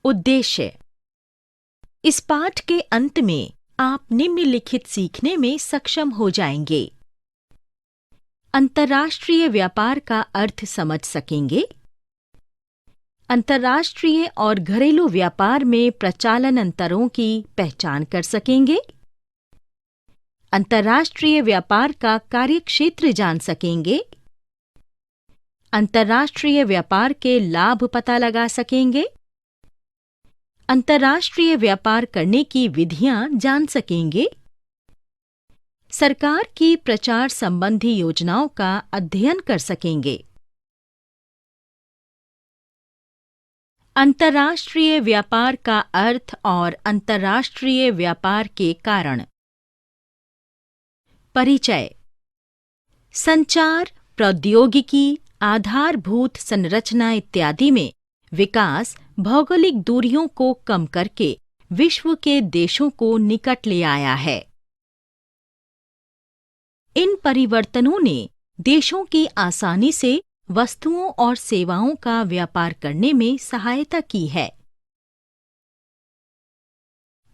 उद्देश्य। इस पाठ के अंत में आप निम्नलिखित सीखने में सक्षम हो जाएंगे। अंतर्राष्ट्रीय व्यापार का अर्थ समझ सकेंगे। अंतर्राष्ट्रीय और घरेलू व्यापार में प्रचालन अंतरों की पहचान कर सकेंगे। अंतर्राष्ट्रीय व्यापार का कार्यक्षेत्र जान सकेंगे। अंतर्राष्ट्रीय व्यापार के लाभ पता लगा सकेंगे। अंतर्राष्ट्रीय व्यापार करने की विधियां जान सकेंगे। सरकार की प्रचार संबंधी योजनाओं का अध्ययन कर सकेंगे। अंतर्राष्ट्रीय व्यापार का अर्थ और अंतर्राष्ट्रीय व्यापार के कारण। परिचय। संचार, प्रौद्योगिकी, आधारभूत संरचना इत्यादि में विकास भौगोलिक दूरियों को कम करके विश्व के देशों को निकट ले आया है। इन परिवर्तनों ने देशों की आसानी से वस्तुओं और सेवाओं का व्यापार करने में सहायता की है।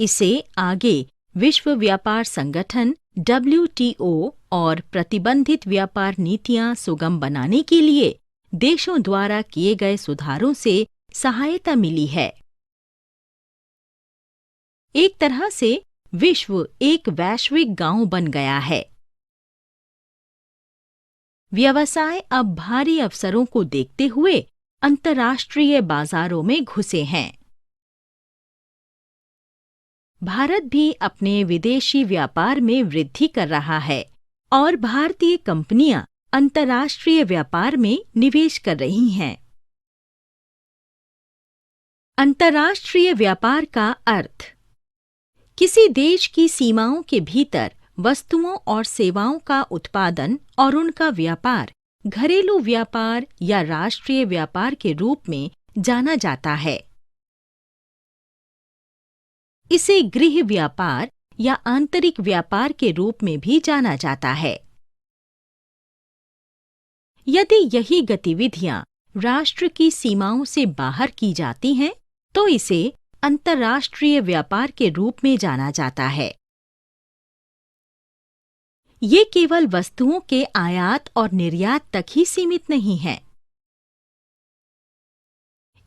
इसे आगे विश्व व्यापार संगठन WTO और प्रतिबंधित व्यापार नीतियां सुगम बनाने के लिए देशों द्वारा किए गए सुधारों से सहायता मिली है। एक तरह से विश्व एक वैश्विक गांव बन गया है। व्यवसाय अब भारी अवसरों को देखते हुए अंतर्राष्ट्रीय बाजारों में घुसे हैं। भारत भी अपने विदेशी व्यापार में वृद्धि कर रहा है और भारतीय कंपनियां अंतर्राष्ट्रीय व्यापार में निवेश कर रही हैं। अंतर्राष्ट्रीय व्यापार का अर्थ। किसी देश की सीमाओं के भीतर वस्तुओं और सेवाओं का उत्पादन और उनका व्यापार घरेलू व्यापार या राष्ट्रीय व्यापार के रूप में जाना जाता है। इसे गृह व्यापार या आंतरिक व्यापार के रूप में भी जाना जाता है। यदि यही गतिविधियां राष्ट्र की सीमाओं से बाहर की जाती हैं, तो इसे अंतर्राष्ट्रीय व्यापार के रूप में जाना जाता है। ये केवल वस्तुओं के आयात और निर्यात तक ही सीमित नहीं है।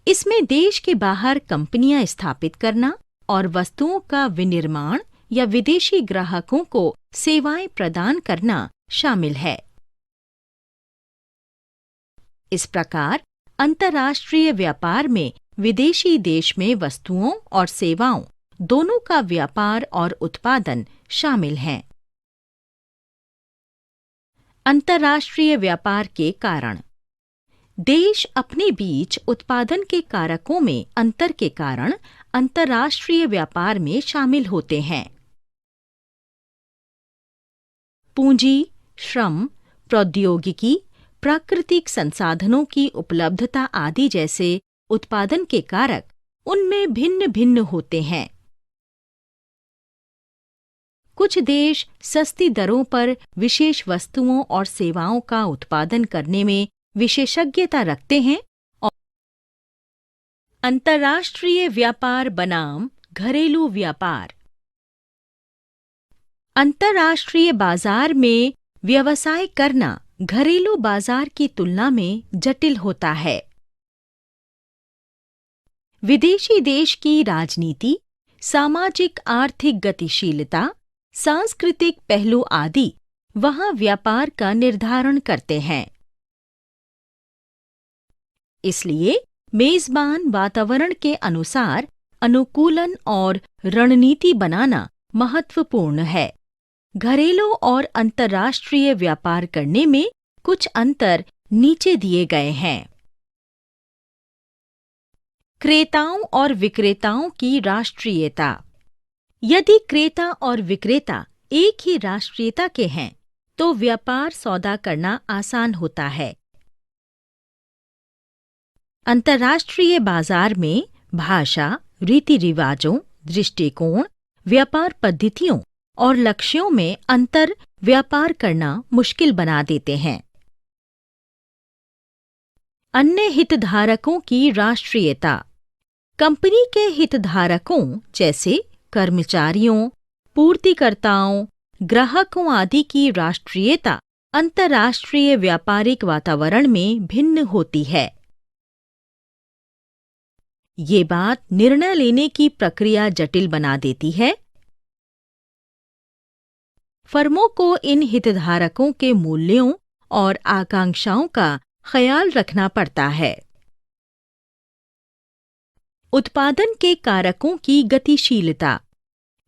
इसमें देश के बाहर कंपनियां स्थापित करना और वस्तुओं का विनिर्माण या विदेशी ग्राहकों को सेवाएं प्रदान करना शामिल है। इस प्रकार अंतर्राष्ट्रीय व्यापार में विदेशी देश में वस्तुओं और सेवाओं दोनों का व्यापार और उत्पादन शामिल हैं। अंतर्राष्ट्रीय व्यापार के कारण। देश अपने बीच उत्पादन के कारकों में अंतर के कारण अंतर्राष्ट्रीय व्यापार में शामिल होते हैं। पूंजी, श्रम, प्रौद्योगिकी, प्राकृतिक संसाधनों की उपलब्धता आदि जैसे उत्पादन के कारक उनमें भिन्न भिन्न होते हैं। कुछ देश सस्ती दरों पर विशेष वस्तुओं और सेवाओं का उत्पादन करने में विशेषज्ञता रखते हैं और अंतर्राष्ट्रीय व्यापार बनाम घरेलू व्यापार। अंतर्राष्ट्रीय बाजार में व्यवसाय करना घरेलू बाजार की तुलना में जटिल होता है। विदेशी देश की राजनीति, सामाजिक आर्थिक गतिशीलता, सांस्कृतिक पहलू आदि वहां व्यापार का निर्धारण करते हैं। इसलिए मेजबान वातावरण के अनुसार अनुकूलन और रणनीति बनाना महत्वपूर्ण है। घरेलू और अंतर्राष्ट्रीय व्यापार करने में कुछ अंतर नीचे दिए गए हैं। क्रेताओं और विक्रेताओं की राष्ट्रीयता। यदि क्रेता और विक्रेता एक ही राष्ट्रीयता के हैं, तो व्यापार सौदा करना आसान होता है। अंतर्राष्ट्रीय बाजार में भाषा, रीति रिवाजों, दृष्टिकोण, व्यापार पद्धतियों और लक्ष्यों में अंतर व्यापार करना मुश्किल बना देते हैं। अन्य हितधारकों की राष्ट्रीयता। कंपनी के हितधारकों जैसे कर्मचारियों, पूर्तिकर्ताओं, ग्राहकों आदि की राष्ट्रीयता अंतर्राष्ट्रीय व्यापारिक वातावरण में भिन्न होती है। ये बात निर्णय लेने की प्रक्रिया जटिल बना देती है। फर्मों को इन हितधारकों के मूल्यों और आकांक्षाओं का ख्याल रखना पड़ता है। उत्पादन के कारकों की गतिशीलता।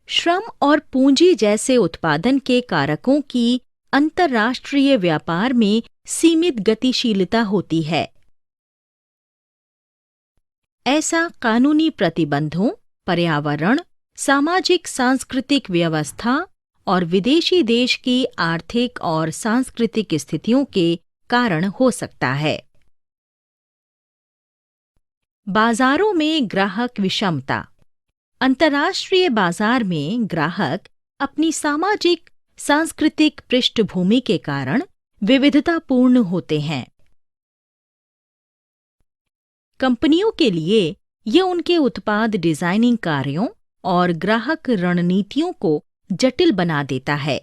श्रम और पूंजी जैसे उत्पादन के कारकों की अंतर्राष्ट्रीय व्यापार में सीमित गतिशीलता होती है। ऐसा कानूनी प्रतिबंधों, पर्यावरण, सामाजिक सांस्कृतिक व्यवस्था और विदेशी देश की आर्थिक और सांस्कृतिक स्थितियों के कारण हो सकता है। बाजारों में ग्राहक विषमता। अंतर्राष्ट्रीय बाजार में ग्राहक अपनी सामाजिक सांस्कृतिक पृष्ठभूमि के कारण विविधतापूर्ण होते हैं। कंपनियों के लिए ये उनके उत्पाद डिजाइनिंग कार्यों और ग्राहक रणनीतियों को जटिल बना देता है।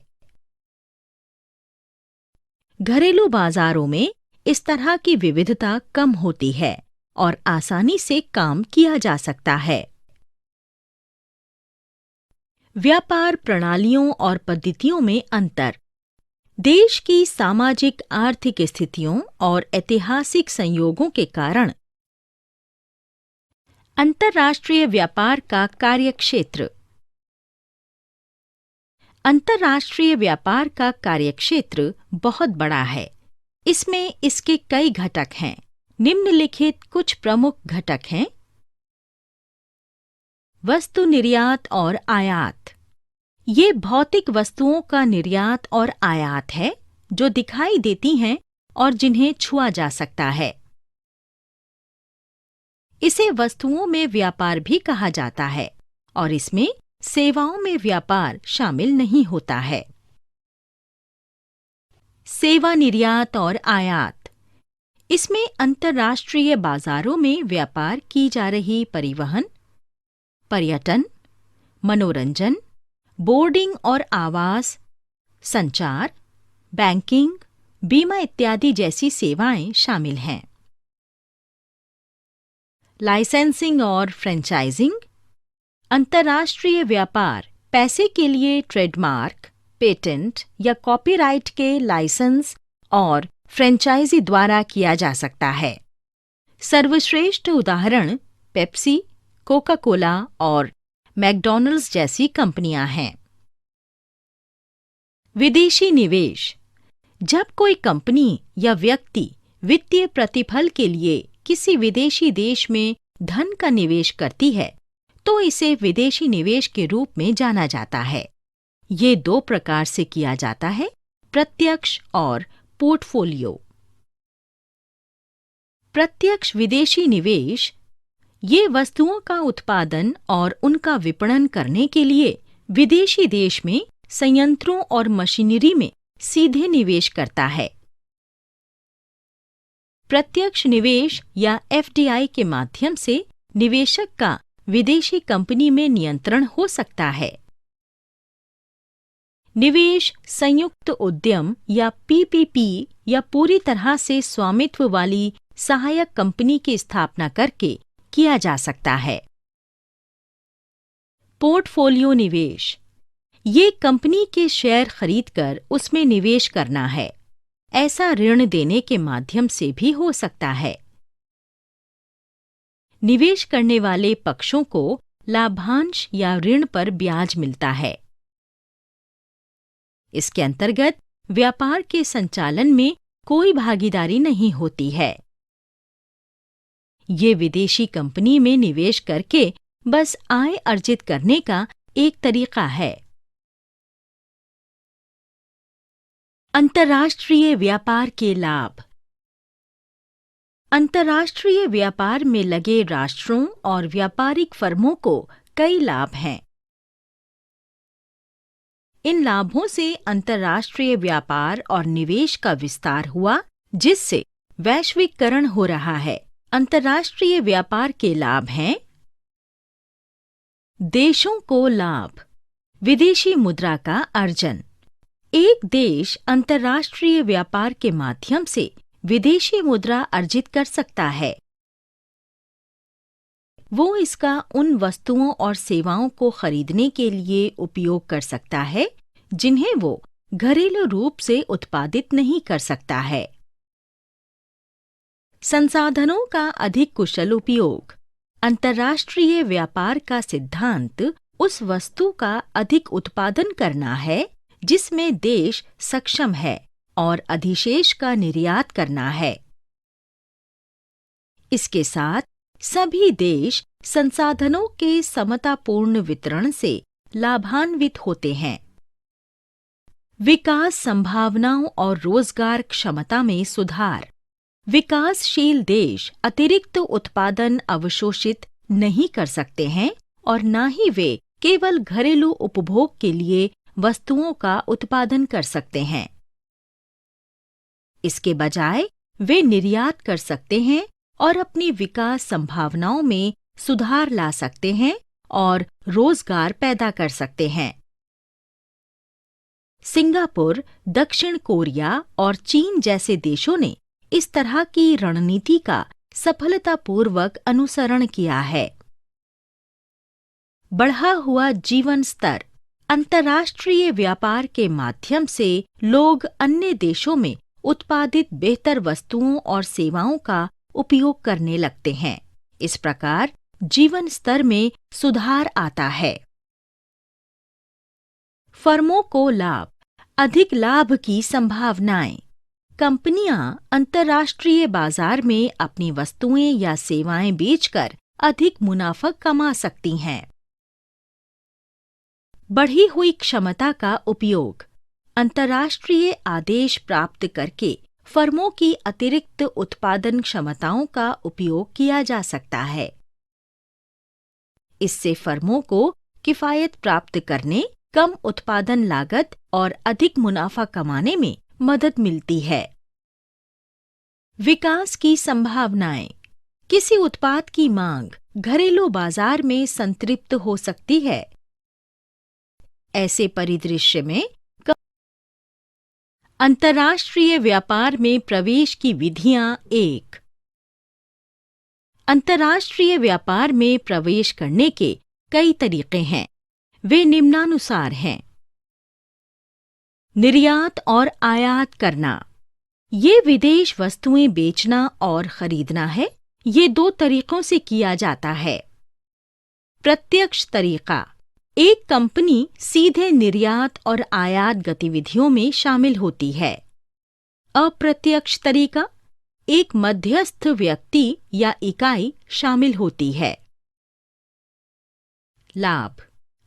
घरेलू बाजारों में इस तरह की विविधता कम होती है और आसानी से काम किया जा सकता है। व्यापार प्रणालियों और पद्धतियों में अंतर। देश की सामाजिक आर्थिक स्थितियों और ऐतिहासिक संयोगों के कारण अंतर्राष्ट्रीय व्यापार का कार्यक्षेत्र। अंतर्राष्ट्रीय व्यापार का कार्यक्षेत्र बहुत बड़ा है। इसमें इसके कई घटक हैं। निम्नलिखित कुछ प्रमुख घटक हैं। वस्तु निर्यात और आयात। ये भौतिक वस्तुओं का निर्यात और आयात है जो दिखाई देती हैं और जिन्हें छुआ जा सकता है। इसे वस्तुओं में व्यापार भी कहा जाता है और इसमें सेवाओं में व्यापार शामिल नहीं होता है। सेवा निर्यात और आयात। इसमें अंतर्राष्ट्रीय बाजारों में व्यापार की जा रही परिवहन, पर्यटन, मनोरंजन, बोर्डिंग और आवास, संचार, बैंकिंग, बीमा इत्यादि जैसी सेवाएं शामिल हैं। लाइसेंसिंग और फ्रेंचाइजिंग। अंतर्राष्ट्रीय व्यापार पैसे के लिए ट्रेडमार्क, पेटेंट या कॉपीराइट के लाइसेंस और फ्रेंचाइजी द्वारा किया जा सकता है। सर्वश्रेष्ठ उदाहरण पेप्सी, कोका कोला और मैकडॉनल्ड्स जैसी कंपनियां हैं। विदेशी निवेश। जब कोई कंपनी या व्यक्ति वित्तीय प्रतिफल के लिए किसी विदेशी देश में धन का निवेश करती है तो इसे विदेशी निवेश के रूप में जाना जाता है। ये दो प्रकार से किया जाता है, प्रत्यक्ष और पोर्टफोलियो। प्रत्यक्ष विदेशी निवेश ये वस्तुओं का उत्पादन और उनका विपणन करने के लिए विदेशी देश में संयंत्रों और मशीनरी में सीधे निवेश करता है। प्रत्यक्ष निवेश या एफडीआई के माध्यम से निवेशक का विदेशी कंपनी में नियंत्रण हो सकता है। निवेश संयुक्त उद्यम या पीपीपी या पूरी तरह से स्वामित्व वाली सहायक कंपनी की स्थापना करके किया जा सकता है। पोर्टफोलियो निवेश ये कंपनी के शेयर खरीदकर उसमें निवेश करना है। ऐसा ऋण देने के माध्यम से भी हो सकता है। निवेश करने वाले पक्षों को लाभांश या ऋण पर ब्याज मिलता है। इसके अंतर्गत व्यापार के संचालन में कोई भागीदारी नहीं होती है। ये विदेशी कंपनी में निवेश करके बस आय अर्जित करने का एक तरीका है। अंतर्राष्ट्रीय व्यापार के लाभ। अंतर्राष्ट्रीय व्यापार में लगे राष्ट्रों और व्यापारिक फर्मों को कई लाभ हैं। इन लाभों से अंतर्राष्ट्रीय व्यापार और निवेश का विस्तार हुआ, जिससे वैश्वीकरण हो रहा है। अंतर्राष्ट्रीय व्यापार के लाभ हैं देशों को लाभ। विदेशी मुद्रा का अर्जन। एक देश अंतर्राष्ट्रीय व्यापार के माध्यम से विदेशी मुद्रा अर्जित कर सकता है। वो इसका उन वस्तुओं और सेवाओं को खरीदने के लिए उपयोग कर सकता है जिन्हें वो घरेलू रूप से उत्पादित नहीं कर सकता है। संसाधनों का अधिक कुशल उपयोग। अंतर्राष्ट्रीय व्यापार का सिद्धांत उस वस्तु का अधिक उत्पादन करना है जिसमें देश सक्षम है और अधिशेष का निर्यात करना है। इसके साथ सभी देश संसाधनों के समतापूर्ण वितरण से लाभान्वित होते हैं। विकास संभावनाओं और रोजगार क्षमता में सुधार। विकासशील देश अतिरिक्त उत्पादन अवशोषित नहीं कर सकते हैं और न ही वे केवल घरेलू उपभोग के लिए वस्तुओं का उत्पादन कर सकते हैं। इसके बजाय वे निर्यात कर सकते हैं और अपनी विकास संभावनाओं में सुधार ला सकते हैं और रोजगार पैदा कर सकते हैं। सिंगापुर, दक्षिण कोरिया और चीन जैसे देशों ने इस तरह की रणनीति का सफलतापूर्वक अनुसरण किया है। बढ़ा हुआ जीवन स्तर। अंतर्राष्ट्रीय व्यापार के माध्यम से लोग अन्य देशों में उत्पादित बेहतर वस्तुओं और सेवाओं का उपयोग करने लगते हैं। इस प्रकार जीवन स्तर में सुधार आता है। फर्मों को लाभ। अधिक लाभ की संभावनाएं। कंपनियां अंतर्राष्ट्रीय बाजार में अपनी वस्तुएं या सेवाएं बेचकर अधिक मुनाफा कमा सकती हैं। बढ़ी हुई क्षमता का उपयोग। अंतर्राष्ट्रीय आदेश प्राप्त करके फर्मों की अतिरिक्त उत्पादन क्षमताओं का उपयोग किया जा सकता है। इससे फर्मों को किफायत प्राप्त करने, कम उत्पादन लागत और अधिक मुनाफा कमाने में मदद मिलती है। विकास की संभावनाएं। किसी उत्पाद की मांग घरेलू बाजार में संतृप्त हो सकती है। ऐसे परिदृश्य में अंतर्राष्ट्रीय व्यापार में प्रवेश की विधियां। 1. अंतर्राष्ट्रीय व्यापार में प्रवेश करने के कई तरीके हैं। वे निम्नानुसार हैं। निर्यात और आयात करना। ये विदेश वस्तुएं बेचना और खरीदना है। ये 2 तरीकों से किया जाता है। प्रत्यक्ष तरीका। एक कंपनी सीधे निर्यात और आयात गतिविधियों में शामिल होती है। अप्रत्यक्ष तरीका। एक मध्यस्थ व्यक्ति या इकाई शामिल होती है। लाभ।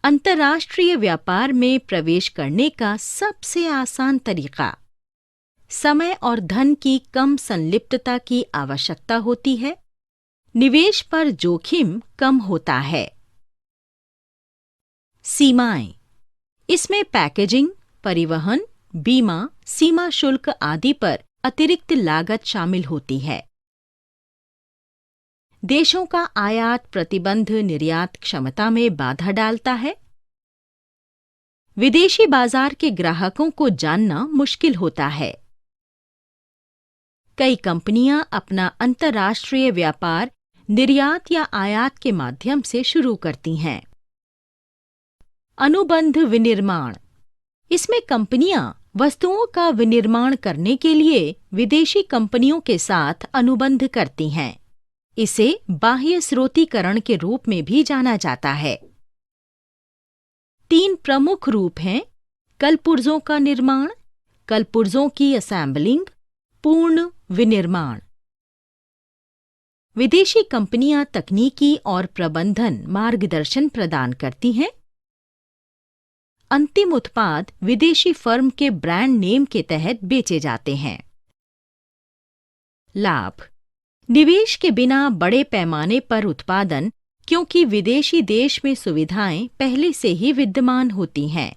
अंतर्राष्ट्रीय व्यापार में प्रवेश करने का सबसे आसान तरीका। समय और धन की कम संलिप्तता की आवश्यकता होती है। निवेश पर जोखिम कम होता है। सीमाएं। इसमें पैकेजिंग, परिवहन, बीमा, सीमा शुल्क आदि पर अतिरिक्त लागत शामिल होती है। देशों का आयात प्रतिबंध निर्यात क्षमता में बाधा डालता है। विदेशी बाजार के ग्राहकों को जानना मुश्किल होता है। कई कंपनियां अपना अंतर्राष्ट्रीय व्यापार निर्यात या आयात के माध्यम से शुरू करती हैं। अनुबंध विनिर्माण। इसमें कंपनियां वस्तुओं का विनिर्माण करने के लिए विदेशी कंपनियों के साथ अनुबंध करती हैं। इसे बाह्य स्रोतीकरण के रूप में भी जाना जाता है। 3 प्रमुख रूप हैं: कलपुर्जों का निर्माण, कलपुर्जों की असेंबलिंग, पूर्ण विनिर्माण। विदेशी कंपनियां तकनीकी और प्रबंधन मार्गदर्शन प्रदान करती हैं। अंतिम उत्पाद विदेशी फर्म के ब्रांड नेम के तहत बेचे जाते हैं। लाभ। निवेश के बिना बड़े पैमाने पर उत्पादन, क्योंकि विदेशी देश में सुविधाएं पहले से ही विद्यमान होती हैं।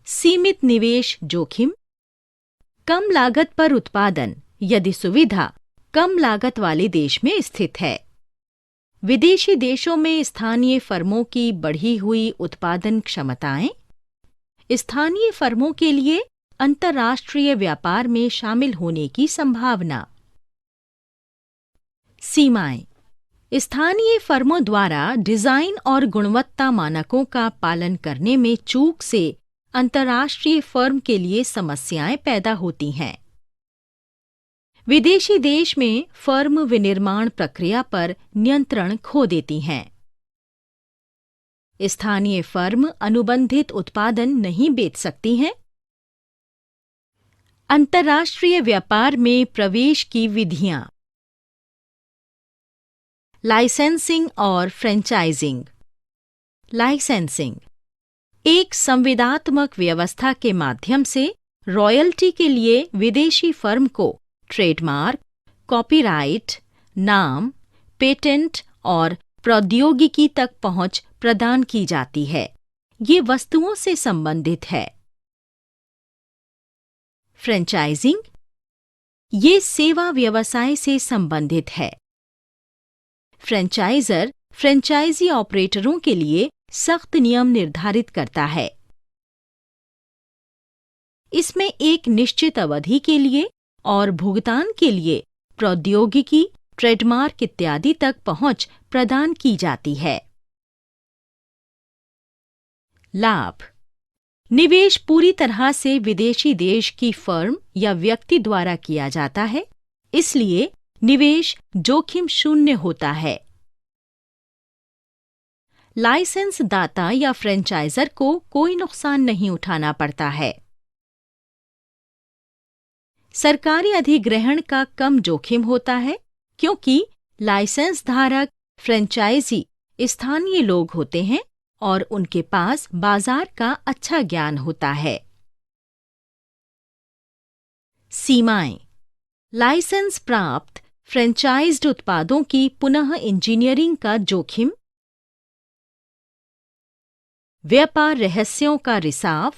सीमित निवेश जोखिम। कम लागत पर उत्पादन, यदि सुविधा कम लागत वाले देश में स्थित है। विदेशी देशों में स्थानीय फर्मों की बढ़ी हुई उत्पादन क्षमताएं, स्थानीय फर्मों के लिए अंतर्राष्ट्रीय व्यापार में शामिल होने की संभावना। सीमाएं, स्थानीय फर्मों द्वारा डिजाइन और गुणवत्ता मानकों का पालन करने में चूक से अंतर्राष्ट्रीय फर्म के लिए समस्याएं पैदा होती हैं। विदेशी देश में फर्म विनिर्माण प्रक्रिया पर नियंत्रण खो देती हैं। स्थानीय फर्म अनुबंधित उत्पादन नहीं बेच सकती हैं। अंतर्राष्ट्रीय व्यापार में प्रवेश की विधियां। लाइसेंसिंग और फ्रेंचाइजिंग। लाइसेंसिंग एक संविदात्मक व्यवस्था के माध्यम से रॉयल्टी के लिए विदेशी फर्म को ट्रेडमार्क, कॉपीराइट, नाम, पेटेंट और प्रौद्योगिकी तक पहुंच प्रदान की जाती है। ये वस्तुओं से संबंधित है। फ्रेंचाइजिंग ये सेवा व्यवसाय से संबंधित है। फ्रेंचाइजर फ्रेंचाइजी ऑपरेटरों के लिए सख्त नियम निर्धारित करता है। इसमें एक निश्चित अवधि के लिए और भुगतान के लिए प्रौद्योगिकी, ट्रेडमार्क इत्यादि तक पहुंच प्रदान की जाती है। लाभ, निवेश पूरी तरह से विदेशी देश की फर्म या व्यक्ति द्वारा किया जाता है, इसलिए निवेश जोखिम शून्य होता है। लाइसेंस दाता या फ्रेंचाइजर को कोई नुकसान नहीं उठाना पड़ता है। सरकारी अधिग्रहण का कम जोखिम होता है क्योंकि लाइसेंस धारक फ्रेंचाइजी स्थानीय लोग होते हैं और उनके पास बाजार का अच्छा ज्ञान होता है। सीमाएं, लाइसेंस प्राप्त फ्रेंचाइज्ड उत्पादों की पुनः इंजीनियरिंग का जोखिम, व्यापार रहस्यों का रिसाव,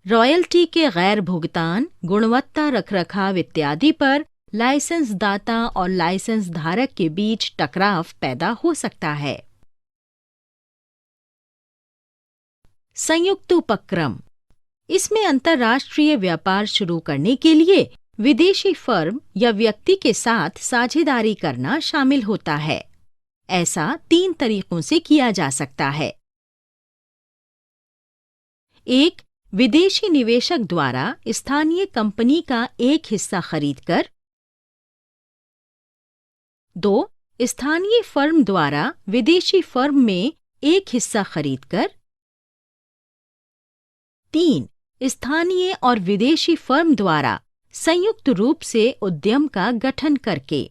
रॉयल्टी के गैर भुगतान, गुणवत्ता रखरखाव इत्यादि पर लाइसेंस दाता और लाइसेंस धारक के बीच टकराव पैदा हो सकता है। संयुक्त उपक्रम, इसमें अंतर्राष्ट्रीय व्यापार शुरू करने के लिए विदेशी फर्म या व्यक्ति के साथ साझेदारी करना शामिल होता है। ऐसा 3 तरीकों से किया जा सकता है। 1. विदेशी निवेशक द्वारा स्थानीय कंपनी का एक हिस्सा खरीदकर। 2. स्थानीय फर्म द्वारा विदेशी फर्म में एक हिस्सा खरीदकर। 3. स्थानीय और विदेशी फर्म द्वारा संयुक्त रूप से उद्यम का गठन करके।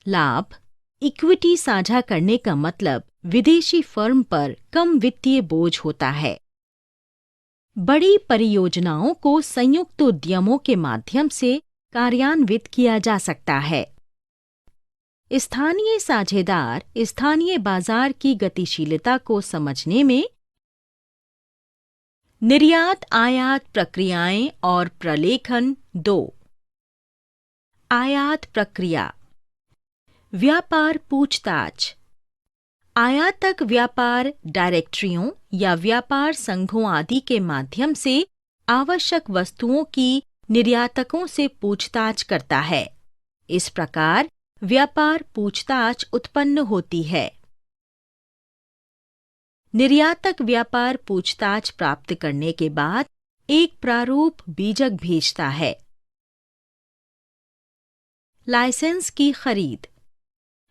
लाभ, इक्विटी साझा करने का मतलब विदेशी फर्म पर कम वित्तीय बोझ होता है। बड़ी परियोजनाओं को संयुक्त उद्यमों के माध्यम से कार्यान्वित किया जा सकता है। स्थानीय साझेदार स्थानीय बाजार की गतिशीलता को समझने में निर्यात आयात प्रक्रियाएं और प्रलेखन 2। आयात प्रक्रिया, व्यापार पूछताछ। आयातक व्यापार डायरेक्टरियों या व्यापार संघों आदि के माध्यम से आवश्यक वस्तुओं की निर्यातकों से पूछताछ करता है। इस प्रकार व्यापार पूछताछ उत्पन्न होती है। निर्यातक व्यापार पूछताछ प्राप्त करने के बाद एक प्रारूप बीजक भेजता है। लाइसेंस की खरीद,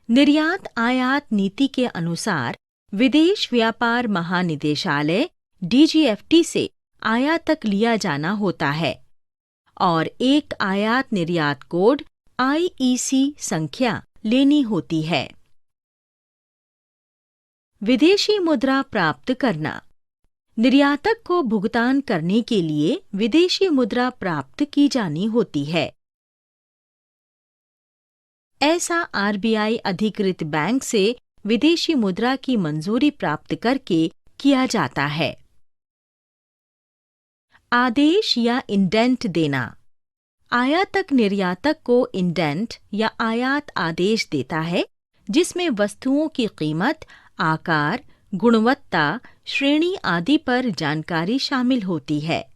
निर्यात आयात नीति के अनुसार विदेश व्यापार महानिदेशालय DGFT से आयातक लिया जाना होता है और एक आयात निर्यात कोड IEC संख्या लेनी होती है। विदेशी मुद्रा प्राप्त करना, निर्यातक को भुगतान करने के लिए विदेशी मुद्रा प्राप्त की जानी होती है। ऐसा RBI अधिकृत बैंक से विदेशी मुद्रा की मंजूरी प्राप्त करके किया जाता है। आदेश या इंडेंट देना, आयातक निर्यातक को इंडेंट या आयात आदेश देता है, जिसमें वस्तुओं की कीमत, आकार, गुणवत्ता, श्रेणी आदि पर जानकारी शामिल होती है।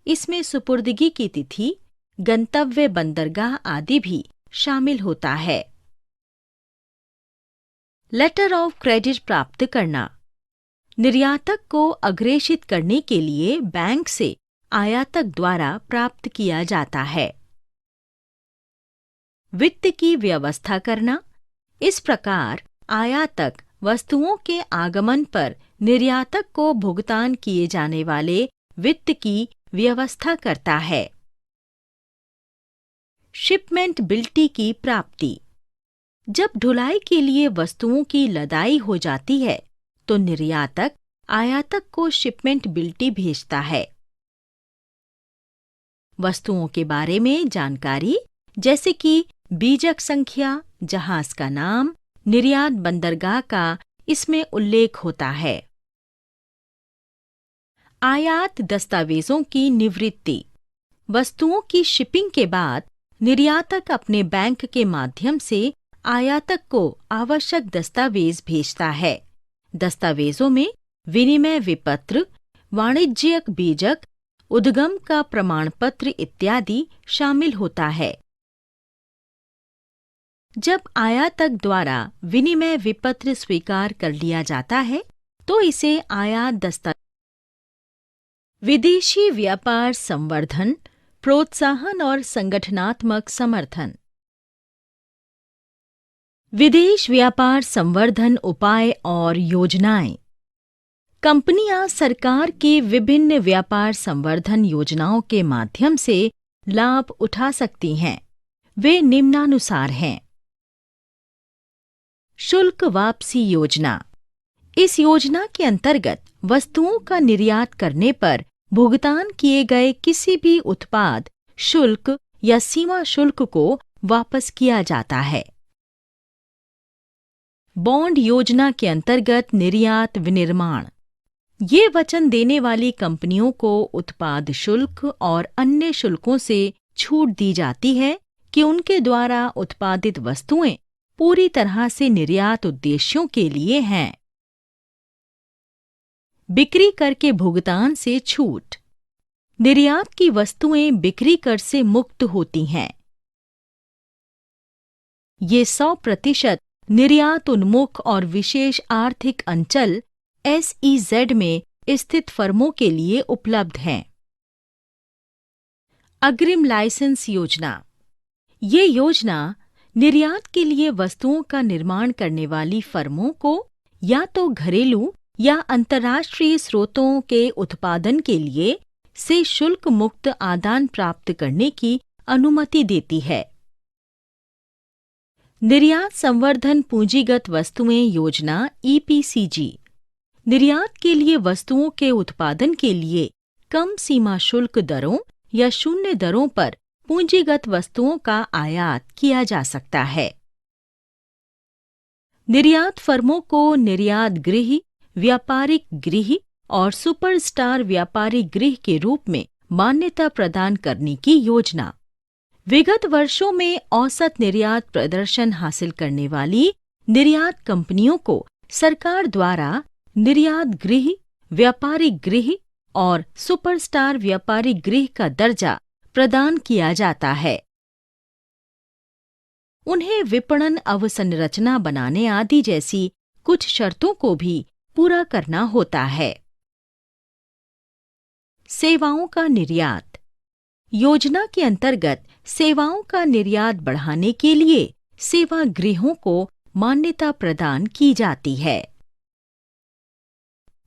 इसमें सुपुर्दगी की तिथि, गंतव्य बंदरगाह आदि भी शामिल होता है। लेटर ऑफ क्रेडिट प्राप्त करना। निर्यातक को अग्रेषित करने के लिए बैंक से आयातक द्वारा प्राप्त किया जाता है। वित्त की व्यवस्था करना। इस प्रकार आयातक वस्तुओं के आगमन पर निर्यातक को भुगतान किए जाने वाले वित्त की व्यवस्था करता है। शिपमेंटबिलिटी की प्राप्ति। जब ढुलाई के लिए वस्तुओं की लदाई हो जाती है तो निर्यातक आयातक को शिपमेंटबिलिटी भेजता है। वस्तुओं के बारे में जानकारी जैसे कि बीजक संख्या, जहाज का नाम, निर्यात बंदरगाह का इसमें उल्लेख होता है। आयात दस्तावेजों की निवृत्ति। वस्तुओं की शिपिंग के बाद निर्यातक अपने बैंक के माध्यम से आयातक को आवश्यक दस्तावेज भेजता है। दस्तावेजों में विनिमय विपत्र, वाणिज्यिक बीजक, उद्गम का प्रमाण पत्र इत्यादि शामिल होता है। जब आयातक द्वारा विनिमय विपत्र स्वीकार कर लिया जाता है तो इसे आयात दस्तावेज। विदेशी व्यापार संवर्धन, प्रोत्साहन और संगठनात्मक समर्थन। विदेश व्यापार संवर्धन उपाय और योजनाएं। कंपनियां सरकार की विभिन्न व्यापार संवर्धन योजनाओं के माध्यम से लाभ उठा सकती हैं। वे निम्नानुसार हैं। शुल्क वापसी योजना। इस योजना के अंतर्गत वस्तुओं का निर्यात करने पर भुगतान किए गए किसी भी उत्पाद, शुल्क या सीमा शुल्क को वापस किया जाता है। बॉन्ड योजना के अंतर्गत निर्यात विनिर्माण। ये वचन देने वाली कंपनियों को उत्पाद शुल्क और अन्य शुल्कों से छूट दी जाती है कि उनके द्वारा उत्पादित वस्तुएं पूरी तरह से निर्यात उद्देश्यों के लिए हैं। बिक्री कर के भुगतान से छूट। निर्यात की वस्तुएं बिक्री कर से मुक्त होती हैं। ये 100% निर्यात उन्मुख और विशेष आर्थिक अंचल SEZ में स्थित फर्मों के लिए उपलब्ध हैं। अग्रिम लाइसेंस योजना। ये योजना निर्यात के लिए वस्तुओं का निर्माण करने वाली फर्मों को या तो घरेलू या अंतर्राष्ट्रीय स्रोतों के उत्पादन के लिए से शुल्क मुक्त आदान प्राप्त करने की अनुमति देती है। निर्यात संवर्धन पूंजीगत वस्तुएं योजना EPCG। निर्यात के लिए वस्तुओं के उत्पादन के लिए कम सीमा शुल्क दरों या शून्य दरों पर पूंजीगत वस्तुओं का आयात किया जा सकता है। निर्यात फर्मों को निर्यात गृह, व्यापारिक गृह और सुपरस्टार व्यापारिक गृह के रूप में मान्यता प्रदान करने की योजना। विगत वर्षों में औसत निर्यात प्रदर्शन हासिल करने वाली निर्यात कंपनियों को सरकार द्वारा निर्यात गृह, व्यापारिक गृह और सुपरस्टार व्यापारिक गृह का दर्जा प्रदान किया जाता है। उन्हें विपणन अवसंरचना बनाने आदि जैसी कुछ शर्तों को भी पूरा करना होता है। सेवाओं का निर्यात। योजना के अंतर्गत सेवाओं का निर्यात बढ़ाने के लिए सेवा गृहों को मान्यता प्रदान की जाती है।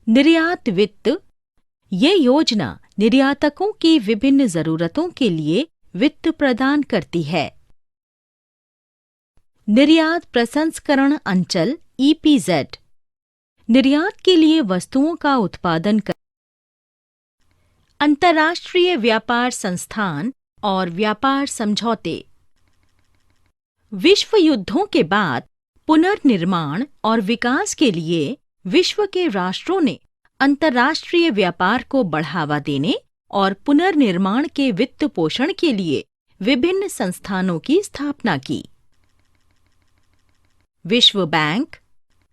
निर्यात वित्त। ये योजना निर्यातकों की विभिन्न जरूरतों के लिए वित्त प्रदान करती है। निर्यात प्रसंस्करण अंचल EPZ। निर्यात के लिए वस्तुओं का उत्पादन कर। अंतर्राष्ट्रीय व्यापार संस्थान और व्यापार समझौते। विश्व युद्धों के बाद पुनर्निर्माण और विकास के लिए विश्व के राष्ट्रों ने अंतर्राष्ट्रीय व्यापार को बढ़ावा देने और पुनर्निर्माण के वित्त पोषण के लिए विभिन्न संस्थानों की स्थापना की। विश्व बैंक,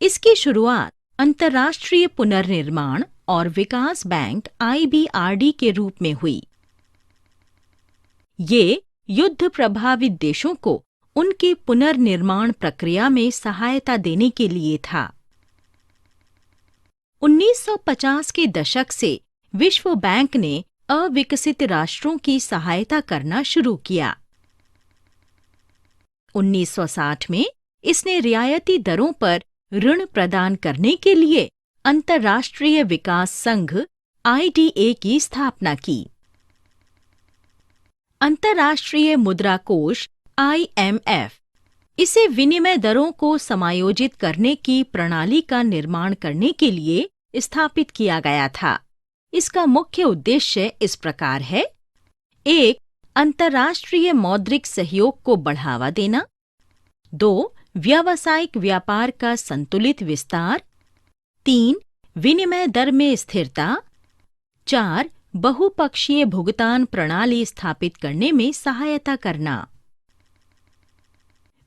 इसकी शुरुआत अंतर्राष्ट्रीय पुनर्निर्माण और विकास बैंक IBRD के रूप में हुई। ये युद्ध प्रभावित देशों को उनकी पुनर्निर्माण प्रक्रिया में सहायता देने के लिए था। 1950 के दशक से विश्व बैंक ने अविकसित राष्ट्रों की सहायता करना शुरू किया। 1960 में इसने रियायती दरों पर ऋण प्रदान करने के लिए अंतर्राष्ट्रीय विकास संघ IDA की स्थापना की। अंतर्राष्ट्रीय मुद्रा कोष IMF, इसे विनिमय दरों को समायोजित करने की प्रणाली का निर्माण करने के लिए स्थापित किया गया था। इसका मुख्य उद्देश्य इस प्रकार है: 1. अंतर्राष्ट्रीय मौद्रिक सहयोग को बढ़ावा देना। 2. व्यावसायिक व्यापार का संतुलित विस्तार। 3. विनिमय दर में स्थिरता। 4. बहुपक्षीय भुगतान प्रणाली स्थापित करने में सहायता करना।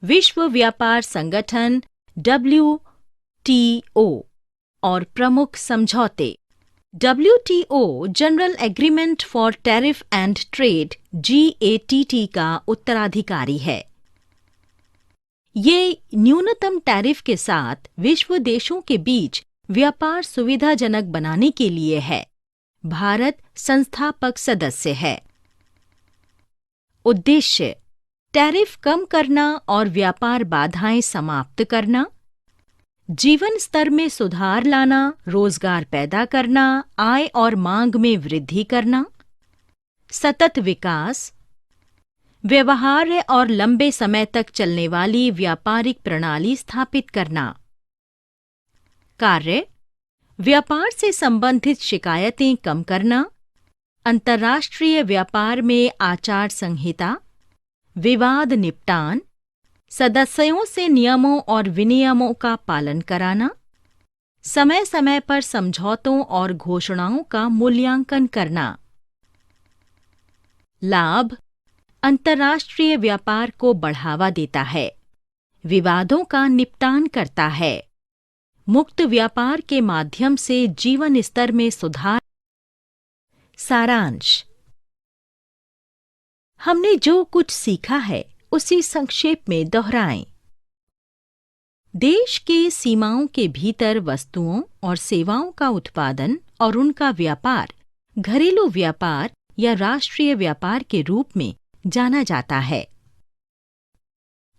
विश्व व्यापार संगठन WTO और प्रमुख समझौते। WTO general agreement for tariff and trade GATT का उत्तराधिकारी है। ये न्यूनतम टैरिफ के साथ विश्व देशों के बीच व्यापार सुविधाजनक बनाने के लिए है। भारत संस्थापक सदस्य है। उद्देश्य: टैरिफ कम करना और व्यापार बाधाएं समाप्त करना, जीवन स्तर में सुधार लाना, रोजगार पैदा करना, आय और मांग में वृद्धि करना, सतत विकास, व्यवहार्य और लंबे समय तक चलने वाली व्यापारिक प्रणाली स्थापित करना। कार्य: व्यापार से संबंधित शिकायतें कम करना, अंतर्राष्ट्रीय व्यापार में आचार संहिता, विवाद निपटान, सदस्यों से नियमों और विनियमों का पालन कराना, समय समय पर समझौतों और घोषणाओं का मूल्यांकन करना। लाभ: अंतर्राष्ट्रीय व्यापार को बढ़ावा देता है, विवादों का निपटान करता है, मुक्त व्यापार के माध्यम से जीवन स्तर में सुधार। सारांश: हमने जो कुछ सीखा है उसी संक्षेप में दोहराएं। देश के सीमाओं के भीतर वस्तुओं और सेवाओं का उत्पादन और उनका व्यापार घरेलू व्यापार या राष्ट्रीय व्यापार के रूप में जाना जाता है।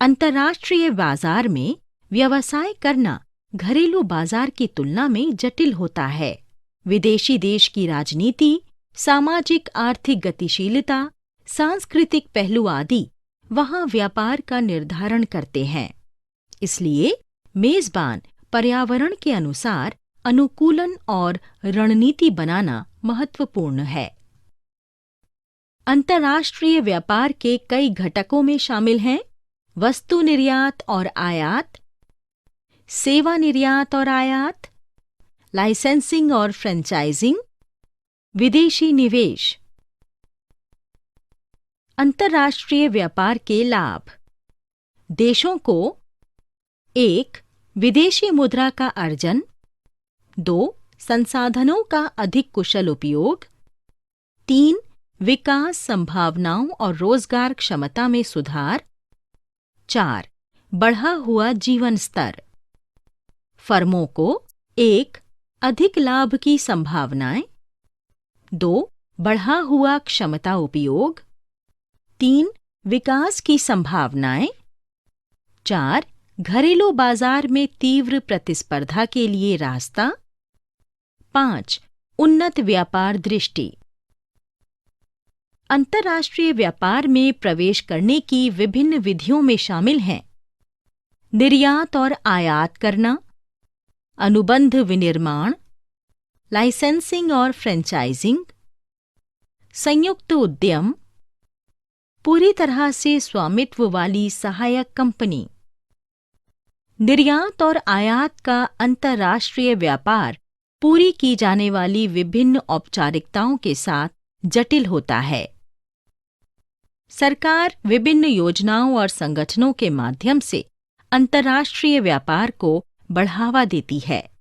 अंतर्राष्ट्रीय बाजार में व्यवसाय करना घरेलू बाजार की तुलना में जटिल होता है। विदेशी देश की राजनीति, सामाजिक आर्थिक गतिशीलता, सांस्कृतिक पहलू आदि वहां व्यापार का निर्धारण करते हैं। इसलिए मेजबान पर्यावरण के अनुसार अनुकूलन और रणनीति बनाना महत्वपूर्ण है। अंतर्राष्ट्रीय व्यापार के कई घटकों में शामिल हैं: वस्तु निर्यात और आयात, सेवा निर्यात और आयात, लाइसेंसिंग और फ्रेंचाइजिंग, विदेशी निवेश। अंतर्राष्ट्रीय व्यापार के लाभ: देशों को 1. विदेशी मुद्रा का अर्जन, 2. संसाधनों का अधिक कुशल उपयोग, 3. विकास संभावनाओं और रोजगार क्षमता में सुधार, 4. बढ़ा हुआ जीवन स्तर। फर्मों को 1. अधिक लाभ की संभावनाएं, 2. बढ़ा हुआ क्षमता उपयोग, 3. विकास की संभावनाएं, 4. घरेलू बाजार में तीव्र प्रतिस्पर्धा के लिए रास्ता, 5. उन्नत व्यापार दृष्टि। अंतर्राष्ट्रीय व्यापार में प्रवेश करने की विभिन्न विधियों में शामिल हैं: निर्यात और आयात करना, अनुबंध विनिर्माण, लाइसेंसिंग और फ्रेंचाइजिंग, संयुक्त उद्यम, पूरी तरह से स्वामित्व वाली सहायक कंपनी। निर्यात और आयात का अंतर्राष्ट्रीय व्यापार पूरी की जाने वाली विभिन्न औपचारिकताओं के साथ जटिल होता है। सरकार विभिन्न योजनाओं और संगठनों के माध्यम से अंतर्राष्ट्रीय व्यापार को बढ़ावा देती है।